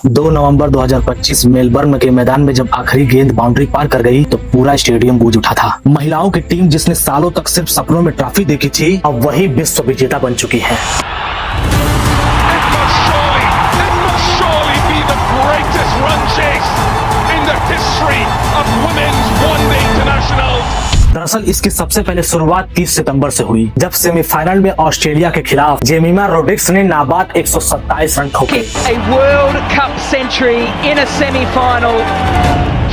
2 नवंबर 2025 Melbourne के मैदान में जब आखिरी गेंद बाउंड्री पार कर गई तो पूरा स्टेडियम गूंज उठा था। महिलाओं की टीम जिसने सालों तक सिर्फ सपनों में ट्रॉफी देखी थी, अब वही विश्व विजेता बन चुकी है। दरअसल इसकी सबसे पहले शुरुआत 30 सितंबर से हुई, जब सेमीफाइनल में ऑस्ट्रेलिया के खिलाफ जेमिमा रोड्रिग्स ने नाबाद 127 रन ठोके। A World Cup century in a semi-final.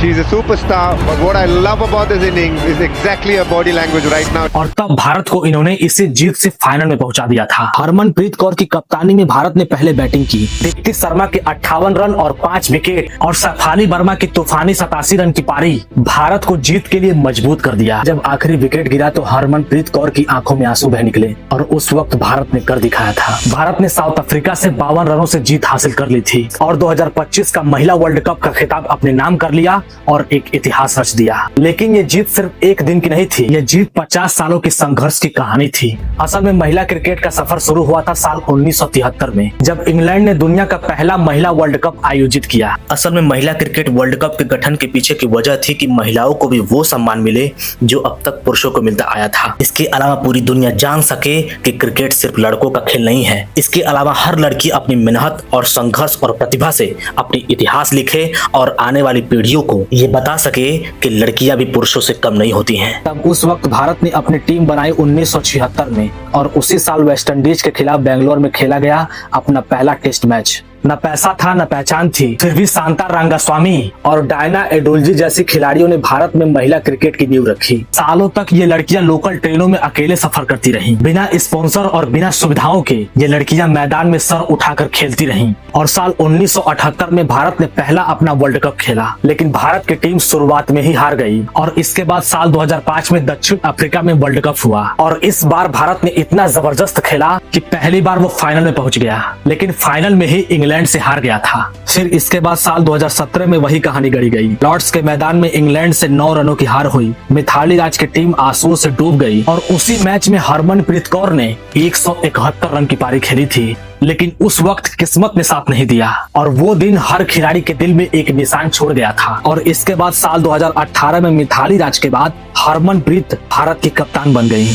She's a superstar, but what I love about this innings is exactly her body language right now. और तब भारत को इन्होंने इसी जीत से फाइनल में पहुंचा दिया था। हरमनप्रीत कौर की कप्तानी में भारत ने पहले बैटिंग की। दीप्ति शर्मा के 58 रन और 5 विकेट और शेफाली वर्मा की तूफानी 87 रन की पारी भारत को जीत के लिए मजबूत कर दिया। जब आखिरी विकेट गिरा तो हरमनप्रीत कौर की आंखों में आंसू बह निकले और उस वक्त भारत ने कर दिखाया था। भारत ने साउथ अफ्रीका से 52 रनों से जीत हासिल कर ली थी और 2025 का महिला वर्ल्ड कप का खिताब अपने नाम कर लिया और एक इतिहास रच दिया। लेकिन ये जीत सिर्फ एक दिन की नहीं थी, ये जीत 50 सालों की संघर्ष की कहानी थी। असल में महिला क्रिकेट का सफर शुरू हुआ था साल 1973 में, जब इंग्लैंड ने दुनिया का पहला महिला वर्ल्ड कप आयोजित किया। असल में महिला क्रिकेट वर्ल्ड कप के गठन के पीछे की वजह थी कि महिलाओं को भी वो सम्मान मिले जो अब तक पुरुषों को मिलता आया था। इसके अलावा पूरी दुनिया जान सके कि क्रिकेट सिर्फ लड़कों का खेल नहीं है। इसके अलावा हर लड़की अपनी मेहनत और संघर्ष और प्रतिभा से अपनी इतिहास लिखे और आने वाली पीढ़ियों को ये बता सके कि लड़कियां भी पुरुषों से कम नहीं होती हैं। तब उस वक्त भारत ने अपनी टीम बनाई 1976 में और उसी साल वेस्टइंडीज के खिलाफ बेंगलोर में खेला गया अपना पहला टेस्ट मैच। न पैसा था न पहचान थी, फिर भी शांता रंगास्वामी और डायना एडोल्जी जैसी खिलाड़ियों ने भारत में महिला क्रिकेट की नींव रखी। सालों तक ये लड़कियां लोकल ट्रेनों में अकेले सफर करती रहीं। बिना स्पॉन्सर और बिना सुविधाओं के ये लड़कियां मैदान में सर उठाकर खेलती रहीं। और साल 1978 में भारत ने पहला अपना वर्ल्ड कप खेला, लेकिन भारत की टीम शुरुआत में ही हार गई। और इसके बाद साल 2005 में दक्षिण अफ्रीका में वर्ल्ड कप हुआ और इस बार भारत ने इतना जबरदस्त खेला कि पहली बार वो फाइनल में पहुंच गया, लेकिन फाइनल में ही इंग्लैंड से हार गया था। फिर इसके बाद साल 2017 में वही कहानी गढ़ी गई। लॉर्ड्स के मैदान में इंग्लैंड से 9 रनों की हार हुई। मिथाली राज की टीम आंसुओं से डूब गई और उसी मैच में हरमनप्रीत कौर ने 171 रन की पारी खेली थी, लेकिन उस वक्त किस्मत ने साथ नहीं दिया और वो दिन हर खिलाड़ी के दिल में एक निशान छोड़ गया था। और इसके बाद साल 2018 में मिथाली राज के बाद हरमनप्रीत भारत की कप्तान बन गई।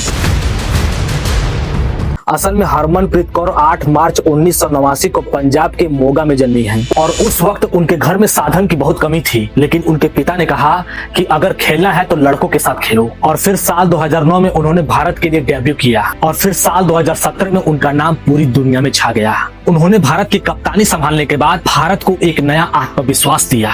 असल में हरमनप्रीत कौर 8 मार्च 1989 को पंजाब के मोगा में जन्मी हैं और उस वक्त उनके घर में साधन की बहुत कमी थी, लेकिन उनके पिता ने कहा कि अगर खेलना है तो लड़कों के साथ खेलो। और फिर साल 2009 में उन्होंने भारत के लिए डेब्यू किया और फिर साल 2017 में उनका नाम पूरी दुनिया में छा गया। उन्होंने भारत की कप्तानी संभालने के बाद भारत को एक नया आत्मविश्वास दिया,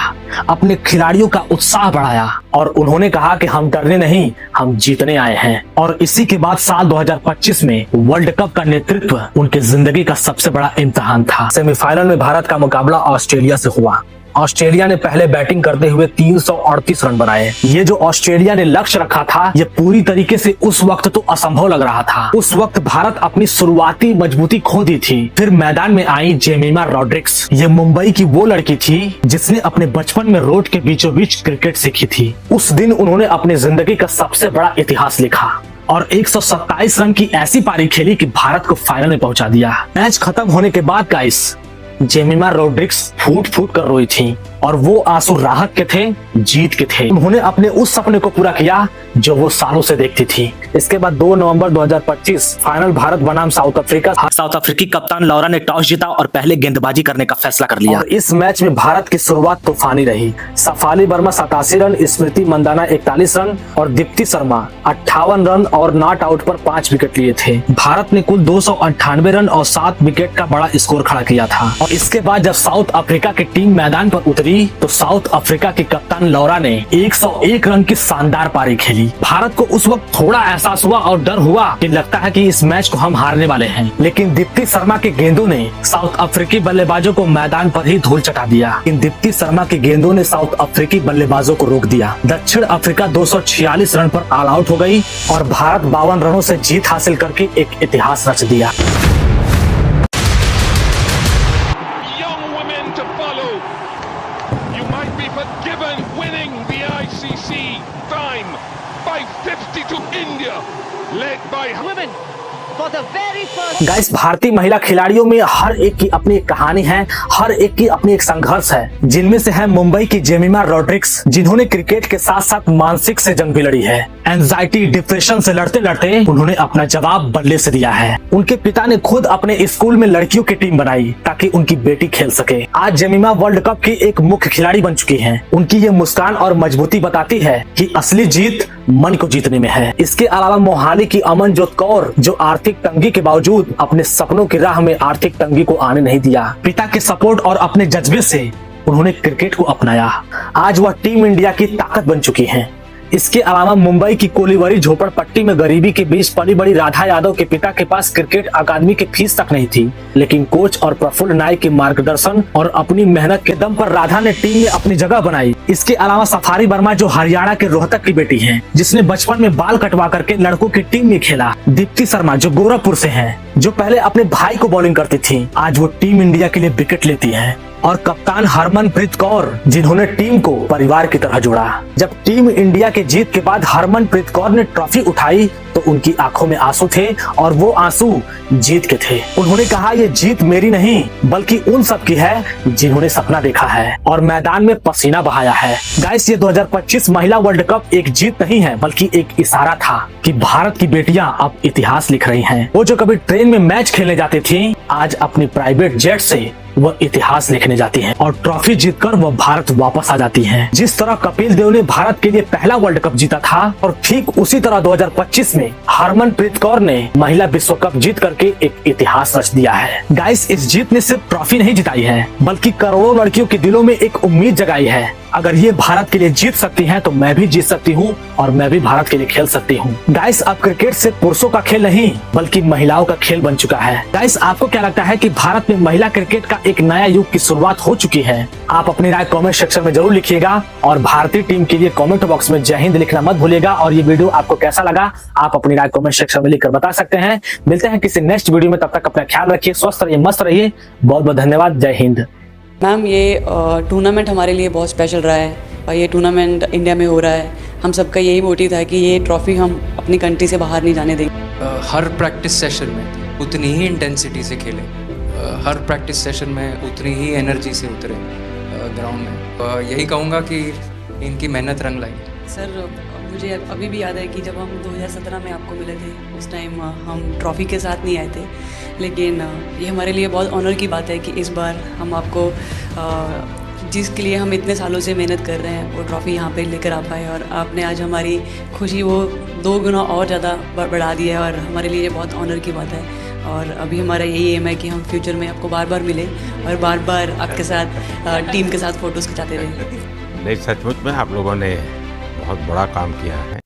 अपने खिलाड़ियों का उत्साह बढ़ाया और उन्होंने कहा कि हम डरने नहीं, हम जीतने आए हैं। और इसी के बाद साल 2025 में वर्ल्ड कप का नेतृत्व उनकी जिंदगी का सबसे बड़ा इम्तिहान था। सेमीफाइनल में भारत का मुकाबला ऑस्ट्रेलिया से हुआ। ऑस्ट्रेलिया ने पहले बैटिंग करते हुए 338 रन बनाए। ये जो ऑस्ट्रेलिया ने लक्ष्य रखा था, ये पूरी तरीके से उस वक्त तो असंभव लग रहा था। उस वक्त भारत अपनी शुरुआती मजबूती खो दी थी। फिर मैदान में आई जेमिमा रोड्रिग्स। ये मुंबई की वो लड़की थी जिसने अपने बचपन में रोड के बीचों बीच क्रिकेट सीखी थी। उस दिन उन्होंने अपनी जिंदगी का सबसे बड़ा इतिहास लिखा और 127 रन की ऐसी पारी खेली कि भारत को फाइनल में पहुंचा दिया। मैच खत्म होने के बाद गाइस, जेमिमा रोड्रिग्स फूट फूट कर रोई थी और वो आंसू राहत के थे, जीत के थे। उन्होंने अपने उस सपने को पूरा किया जो वो सालों से देखती थी। इसके बाद 2 नवंबर 2025 फाइनल भारत बनाम साउथ अफ्रीका। साउथ अफ्रीकी कप्तान लौरा ने टॉस जीता और पहले गेंदबाजी करने का फैसला कर लिया। और इस मैच में भारत की शुरुआत तूफानी रही। शेफाली वर्मा 87 रन, स्मृति मंदाना 41 रन और दीप्ति शर्मा 58 रन और नॉट आउट पर 5 विकेट लिए थे। भारत ने कुल 298 रन और 7 विकेट का बड़ा स्कोर खड़ा किया था। और इसके बाद जब साउथ अफ्रीका की टीम मैदान पर उतरी तो साउथ अफ्रीका के कप्तान लौरा ने 101 रन की शानदार पारी खेली। भारत को उस वक्त थोड़ा एहसास हुआ और डर हुआ कि लगता है कि इस मैच को हम हारने वाले हैं, लेकिन दीप्ति शर्मा के गेंदों ने साउथ अफ्रीकी बल्लेबाजों को मैदान पर ही धूल चटा दिया। लेकिन दीप्ति शर्मा के गेंदों ने साउथ अफ्रीकी बल्लेबाजों को रोक दिया। दक्षिण अफ्रीका 246 रन पर ऑल आउट हो गई और भारत 52 रनों से जीत हासिल करके एक इतिहास रच दिया। Forgiven winning the ICC time by 50 to India, led by Women for the very first guys, भारतीय महिला खिलाड़ियों में हर एक की अपनी एक कहानी है, हर एक की अपनी एक संघर्ष है, जिनमें से है मुंबई की जेमिमा रॉड्रिक्स, जिन्होंने क्रिकेट के साथ साथ मानसिक से जंग भी लड़ी है। एंजाइटी, डिप्रेशन से लड़ते लड़ते उन्होंने अपना जवाब बल्ले से दिया है। उनके पिता ने खुद अपने स्कूल में लड़कियों की टीम बनाई ताकि उनकी बेटी खेल सके। आज जेमिमा वर्ल्ड कप की एक मुख्य खिलाड़ी बन चुकी हैं। उनकी ये मुस्कान और मजबूती बताती है कि असली जीत मन को जीतने में है। इसके अलावा मोहाली की अमनजोत कौर, जो आर्थिक तंगी के बावजूद अपने सपनों की राह में आर्थिक तंगी को आने नहीं दिया। पिता के सपोर्ट और अपने जज्बे से उन्होंने क्रिकेट को अपनाया। आज वह टीम इंडिया की ताकत बन चुकी हैं। इसके अलावा मुंबई की कोलीवरी झोपड़पट्टी में गरीबी के बीच पली बड़ी राधा यादव के पिता के पास क्रिकेट अकादमी की फीस तक नहीं थी, लेकिन कोच और प्रफुल्ल नायक के मार्गदर्शन और अपनी मेहनत के दम पर राधा ने टीम में अपनी जगह बनाई। इसके अलावा सफारी वर्मा, जो हरियाणा के रोहतक की बेटी हैं, जिसने बचपन में बाल कटवा करके लड़कों की टीम में खेला। दीप्ति शर्मा, जो गोरखपुर से हैं, जो पहले अपने भाई को बॉलिंग करती थी, आज वो टीम इंडिया के लिए विकेट लेती है। और कप्तान हरमनप्रीत कौर, जिन्होंने टीम को परिवार की तरह जोड़ा। जब टीम इंडिया के जीत के बाद हरमनप्रीत कौर ने ट्रॉफी उठाई तो उनकी आंखों में आंसू थे और वो आंसू जीत के थे। उन्होंने कहा, ये जीत मेरी नहीं बल्कि उन सब की है जिन्होंने सपना देखा है और मैदान में पसीना बहाया है। गाइस, ये 2025 महिला वर्ल्ड कप एक जीत नहीं है बल्कि एक इशारा था कि भारत की बेटियां अब इतिहास लिख रही हैं। वो जो कभी ट्रेन में मैच खेलने जाती थी, आज अपनी प्राइवेट जेट से वह इतिहास लिखने जाती हैं और ट्रॉफी जीतकर वह भारत वापस आ जाती हैं। जिस तरह कपिल देव ने भारत के लिए पहला वर्ल्ड कप जीता था और ठीक उसी तरह 2025 में हरमनप्रीत कौर ने महिला विश्व कप जीत करके एक इतिहास रच दिया है। गाइस, इस जीत ने सिर्फ ट्रॉफी नहीं जिताई है बल्कि करोड़ों लड़कियों के दिलों में एक उम्मीद जगाई है। अगर ये भारत के लिए जीत सकती हैं तो मैं भी जीत सकती हूँ और मैं भी भारत के लिए खेल सकती हूँ। गाइस, अब क्रिकेट सिर्फ पुरुषों का खेल नहीं बल्कि महिलाओं का खेल बन चुका है। गाइस, आपको क्या लगता है कि भारत में महिला क्रिकेट का एक नया युग की शुरुआत हो चुकी है? आप अपनी राय कमेंट सेक्शन में जरूर लिखिएगा और भारतीय टीम के लिए कमेंट बॉक्स में जय हिंद लिखना मत भूलिएगा। और ये वीडियो आपको कैसा लगा आप अपनी राय कमेंट सेक्शन में लिखकर बता सकते हैं। मिलते हैं किसी नेक्स्ट वीडियो में, तब तक अपना ख्याल रखिए, स्वस्थ रहिए, मस्त रहिए। बहुत बहुत धन्यवाद। जय हिंद। मैम, ये टूर्नामेंट हमारे लिए बहुत स्पेशल रहा है और ये टूर्नामेंट इंडिया में हो रहा है। हम सबका यही मोटिव था कि ये ट्रॉफी हम अपनी कंट्री से बाहर नहीं जाने देंगे। हर प्रैक्टिस सेशन में उतनी ही इंटेंसिटी से खेले, हर प्रैक्टिस सेशन में उतनी ही एनर्जी से उतरे ग्राउंड में। यही कहूँगा कि इनकी मेहनत रंग लाई। सर, मुझे अभी भी याद है कि जब हम 2017 में आपको मिले थे, उस टाइम हम ट्रॉफ़ी के साथ नहीं आए थे, लेकिन ये हमारे लिए बहुत ऑनर की बात है कि इस बार हम आपको जिसके लिए हम इतने सालों से मेहनत कर रहे हैं वो ट्रॉफ़ी यहाँ पे लेकर आ पाए और आपने आज हमारी खुशी वो 2 गुना और ज़्यादा बढ़ा दी है और हमारे लिए ये बहुत ऑनर की बात है। और अभी हमारा यही एम है कि हम फ्यूचर में आपको बार बार मिले और बार बार आपके साथ टीम के साथ फ़ोटोज़ खिंचाते रहें। नहीं, सचमुच में आप लोगों ने बहुत बड़ा काम किया है।